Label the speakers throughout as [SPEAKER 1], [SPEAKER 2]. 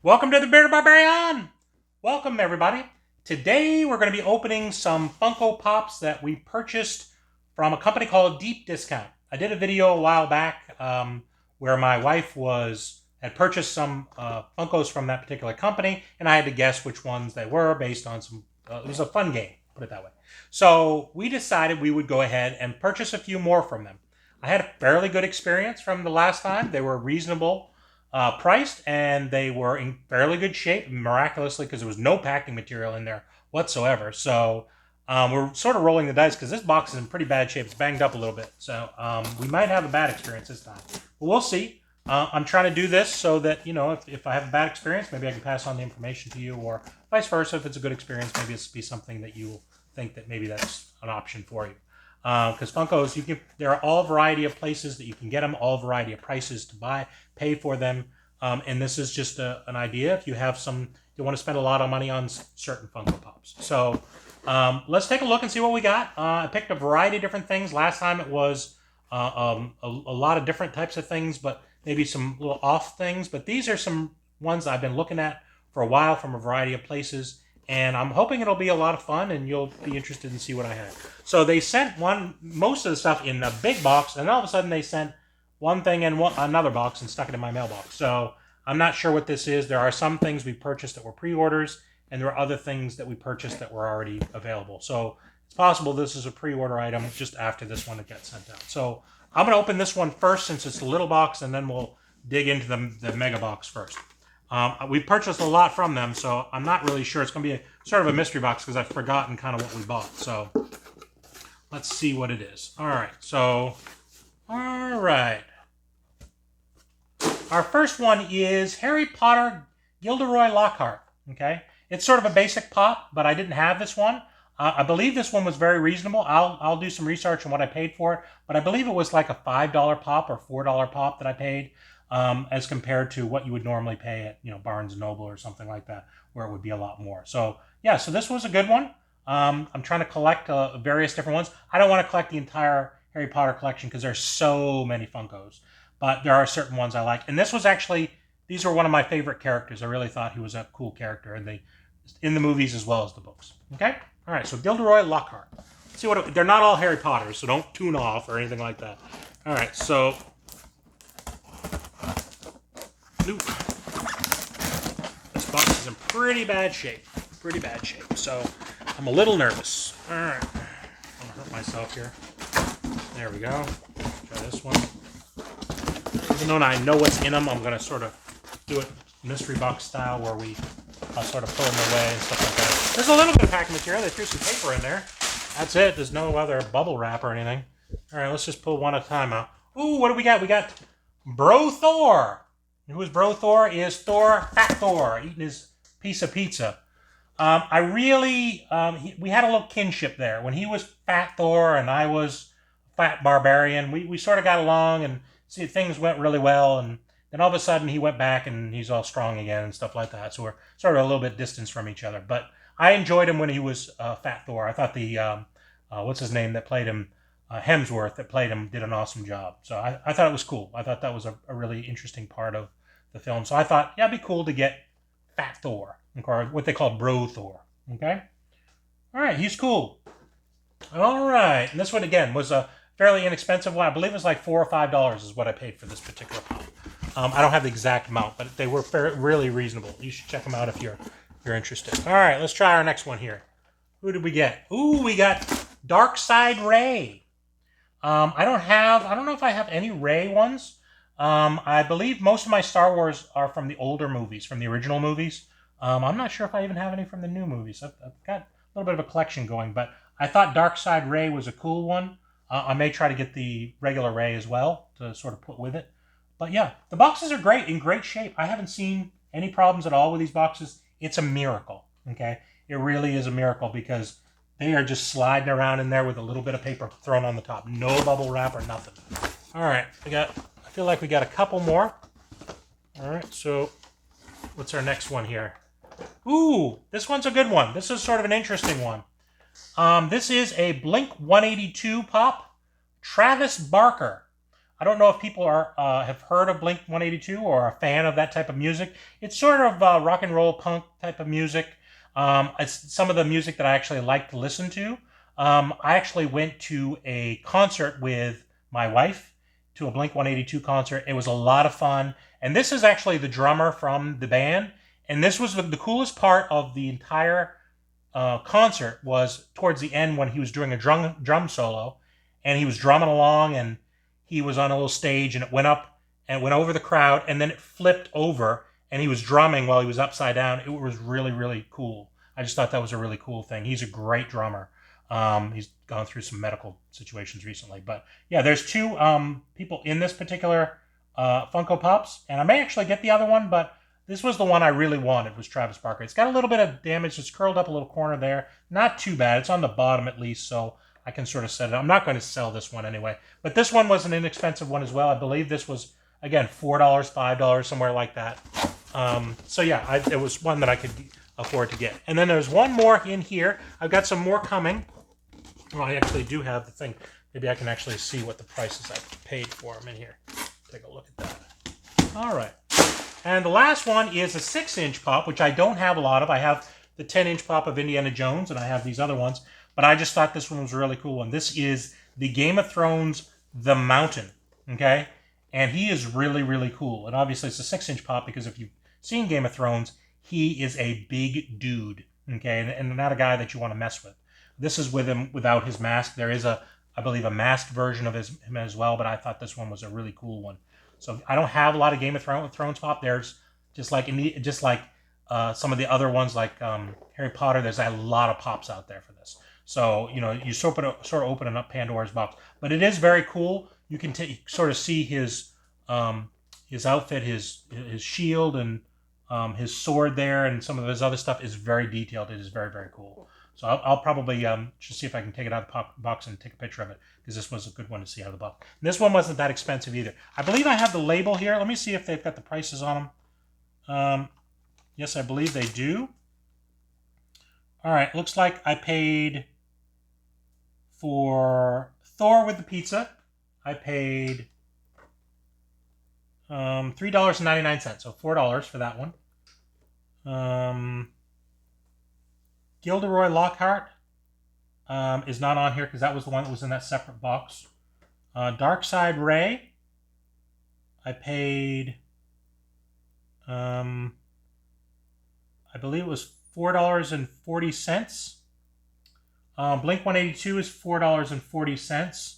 [SPEAKER 1] Welcome to the Barbarian! Welcome, everybody. Today we're going to be opening some Funko Pops that we purchased from a company called Deep Discount. I did a video a while back where my wife had purchased some Funkos from that particular company, and I had to guess which ones they were based on some... it was a fun game, put it that way. So we decided we would go ahead and purchase a few more from them. I had a fairly good experience from the last time. They were reasonable priced, and they were in fairly good shape, miraculously, because there was no packing material in there whatsoever. So we're sort of rolling the dice because this box is in pretty bad shape. It's banged up a little bit. So we might have a bad experience this time. But we'll see. I'm trying to do this so that, you know, if I have a bad experience, maybe I can pass on the information to you, or vice versa. If it's a good experience, maybe it's be something that you think that maybe that's an option for you. Because Funkos, there are all variety of places that you can get them, all variety of prices to pay for them, and this is just an idea. If you want to spend a lot of money on certain Funko Pops. So let's take a look and see what we got. I picked a variety of different things. Last time it was a lot of different types of things, but maybe some little off things. But these are some ones I've been looking at for a while from a variety of places. And I'm hoping it'll be a lot of fun, and you'll be interested in see what I have. So they sent most of the stuff in a big box, and all of a sudden they sent one thing in another box and stuck it in my mailbox. So I'm not sure what this is. There are some things we purchased that were pre-orders, and there are other things that we purchased that were already available. So it's possible this is a pre-order item just after this one that got sent out. So I'm going to open this one first since it's a little box, and then we'll dig into the mega box first. We purchased a lot from them, so I'm not really sure. It's going to be sort of a mystery box because I've forgotten kind of what we bought. So let's see what it is. All right. Our first one is Harry Potter Gilderoy Lockhart. Okay, it's sort of a basic pop, but I didn't have this one. I believe this one was very reasonable. I'll do some research on what I paid for it, but I believe it was like a $5 pop or $4 pop that I paid. As compared to what you would normally pay at, you know, Barnes & Noble or something like that, where it would be a lot more. So, yeah, so this was a good one. I'm trying to collect various different ones. I don't want to collect the entire Harry Potter collection because there's so many Funkos, but there are certain ones I like. And this was actually, these were one of my favorite characters. I really thought he was a cool character in the movies as well as the books. Okay? All right, so Gilderoy Lockhart. Let's see they're not all Harry Potters, so don't tune off or anything like that. All right, so... This box is in pretty bad shape. So I'm a little nervous. All right. I'm going to hurt myself here. There we go. Try this one. Even though I know what's in them, I'm going to sort of do it mystery box style where I'll sort of pull them away and stuff like that. There's a little bit of packing material. They threw some paper in there. That's it. There's no other bubble wrap or anything. All right, let's just pull one at a time out. Ooh, what do we got? We got Bro Thor. Who is Bro Thor? Is Fat Thor, eating his piece of pizza. We had a little kinship there. When he was Fat Thor and I was Fat Barbarian, we sort of got along, and things went really well. And then all of a sudden he went back and he's all strong again and stuff like that. So we're sort of a little bit distanced from each other. But I enjoyed him when he was Fat Thor. I thought what's his name that played him? Hemsworth that played him did an awesome job. So I thought it was cool. I thought that was a really interesting part of the film. So I thought, yeah, it'd be cool to get Fat Thor, or what they call Bro Thor. Okay? All right, he's cool. All right. And this one, again, was a fairly inexpensive one. I believe it was like $4 or $5 is what I paid for this particular pop. I don't have the exact amount, but they were really reasonable. You should check them out if you're interested. All right, let's try our next one here. Who did we get? Ooh, we got Darkseid Rey. I don't know if I have any Rey ones. I believe most of my Star Wars are from the older movies, from the original movies. I'm not sure if I even have any from the new movies. I've got a little bit of a collection going, but I thought Darkseid Rey was a cool one. I may try to get the regular Rey as well to sort of put with it. But yeah, the boxes are great, in great shape. I haven't seen any problems at all with these boxes. It's a miracle, okay? It really is a miracle because they are just sliding around in there with a little bit of paper thrown on the top. No bubble wrap or nothing. All right, I feel like we got a couple more. All right, so what's our next one here? Ooh, this one's a good one. This is sort of an interesting one. This is a Blink-182 pop, Travis Barker. I don't know if people have heard of Blink-182 or are a fan of that type of music. It's sort of rock and roll punk type of music. It's some of the music that I actually like to listen to. I actually went to a concert with my wife, to a Blink-182 concert. It was a lot of fun. And this is actually the drummer from the band. And this was the coolest part of the entire concert was towards the end when he was doing a drum solo, and he was drumming along, and he was on a little stage, and it went up and went over the crowd, and then it flipped over, and he was drumming while he was upside down. It was really, really cool. I just thought that was a really cool thing. He's a great drummer. He's gone through some medical situations recently, but yeah, there's two people in this particular Funko Pops, and I may actually get the other one, but this was the one I really wanted, was Travis Barker. It's got a little bit of damage. It's curled up a little corner there. Not too bad. It's on the bottom at least, so I can sort of set it up. I'm not going to sell this one anyway. But this one was an inexpensive one as well. I believe this was, again, $4, $5, somewhere like that. So yeah, it was one that I could afford to get. And then there's one more in here. I've got some more coming. Well, I actually do have the thing. Maybe I can actually see what the prices I've paid for them in here. Take a look at that. All right. And the last one is a 6-inch pop, which I don't have a lot of. I have the 10-inch pop of Indiana Jones, and I have these other ones. But I just thought this one was a really cool one. This is the Game of Thrones The Mountain, okay? And he is really, really cool. And obviously it's a 6-inch pop because if you've seen Game of Thrones, he is a big dude, okay? And not a guy that you want to mess with. This is with him without his mask. There is, I believe, a masked version of him as well, but I thought this one was a really cool one. So I don't have a lot of Game of Thrones pop. There's just like some of the other ones, like Harry Potter. There's a lot of pops out there for this. So you know, you sort of opening up Pandora's box. But it is very cool. You can sort of see his outfit, his shield, and his sword there, and some of his other stuff is very detailed. It is very, very cool. So I'll probably just see if I can take it out of the box and take a picture of it, because this was a good one to see out of the box. And this one wasn't that expensive either. I believe I have the label here. Let me see if they've got the prices on them. Yes, I believe they do. All right, looks like I paid for Thor with the pizza. I paid $3.99, so $4 for that one. Gilderoy Lockhart is not on here because that was the one that was in that separate box. Darkseid Ray, I paid, I believe it was $4.40. Blink-182 is $4.40.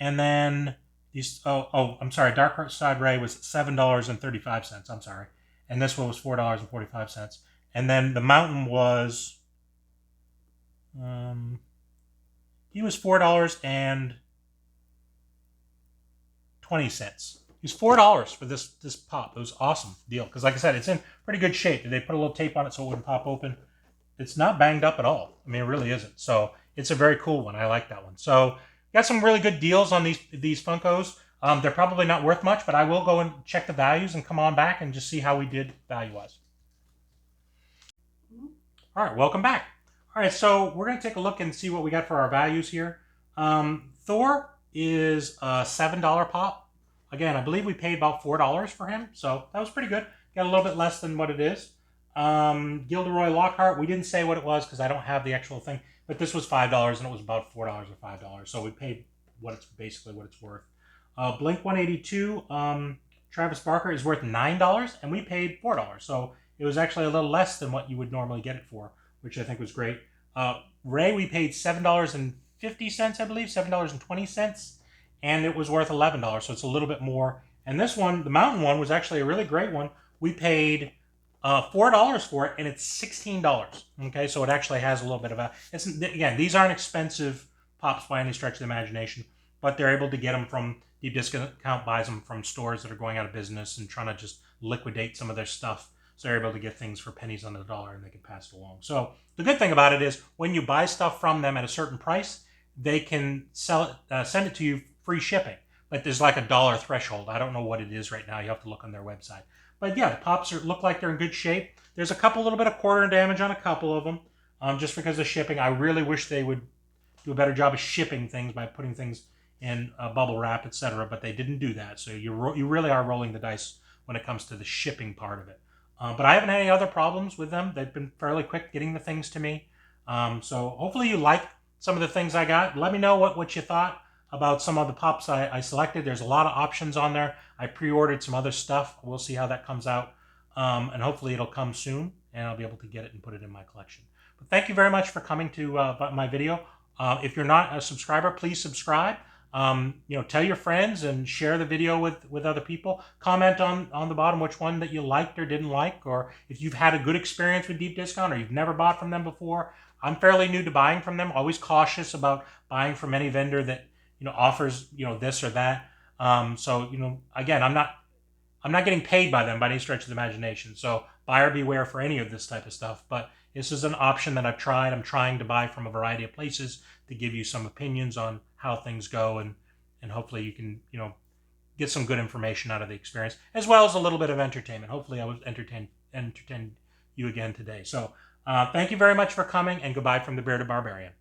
[SPEAKER 1] And then these, I'm sorry, Darkseid Ray was $7.35. I'm sorry. And this one was $4.45. And then the Mountain was, he was $4.20. He was $4 for this pop. It was an awesome deal because, like I said, it's in pretty good shape. They put a little tape on it so it wouldn't pop open. It's not banged up at all. I mean, it really isn't. So it's a very cool one. I like that one. So got some really good deals on these Funkos. They're probably not worth much, but I will go and check the values and come on back and just see how we did value-wise. All right, welcome back. All right, so we're going to take a look and see what we got for our values here. Thor is a $7 pop. Again, I believe we paid about $4 for him, so that was pretty good. Got a little bit less than what it is. Gilderoy Lockhart, we didn't say what it was because I don't have the actual thing, but this was $5 and it was about $4 or $5, so we paid basically what it's worth. Blink-182, Travis Barker is worth $9 and we paid $4, so it was actually a little less than what you would normally get it for, which I think was great. Ray, we paid $7.50, I believe, $7.20, and it was worth $11, so it's a little bit more. And this one, the Mountain one, was actually a really great one. We paid $4 for it, and it's $16. Okay, so it actually has a little bit of a. Again, these aren't expensive pops by any stretch of the imagination, but they're able to get them from Deep Discount, buys them from stores that are going out of business and trying to just liquidate some of their stuff. So they're able to get things for pennies on the dollar and they can pass it along. So the good thing about it is when you buy stuff from them at a certain price, they can send it to you free shipping. But there's like a dollar threshold. I don't know what it is right now. You have to look on their website. But yeah, the pops look like they're in good shape. There's a little bit of quarter damage on a couple of them, just because of shipping. I really wish they would do a better job of shipping things by putting things in bubble wrap, etc. But they didn't do that, so you really are rolling the dice when it comes to the shipping part of it. But I haven't had any other problems with them. They've been fairly quick getting the things to me. So hopefully you like some of the things I got. Let me know what you thought about some of the pops I selected. There's a lot of options on there. I pre-ordered some other stuff. We'll see how that comes out. And hopefully it'll come soon, and I'll be able to get it and put it in my collection. But thank you very much for coming to my video. If you're not a subscriber, please subscribe. Tell your friends and share the video with other people. Comment on the bottom which one that you liked or didn't like, or if you've had a good experience with Deep Discount or you've never bought from them before. I'm fairly new to buying from them. Always cautious about buying from any vendor that offers this or that. Again, I'm not getting paid by them by any stretch of the imagination. So buyer beware for any of this type of stuff. But this is an option that I've tried. I'm trying to buy from a variety of places to give you some opinions on how things go, and hopefully you can get some good information out of the experience, as well as a little bit of entertainment. Hopefully I was entertain you again today. So thank you very much for coming, and goodbye from the Bearded Barbarian.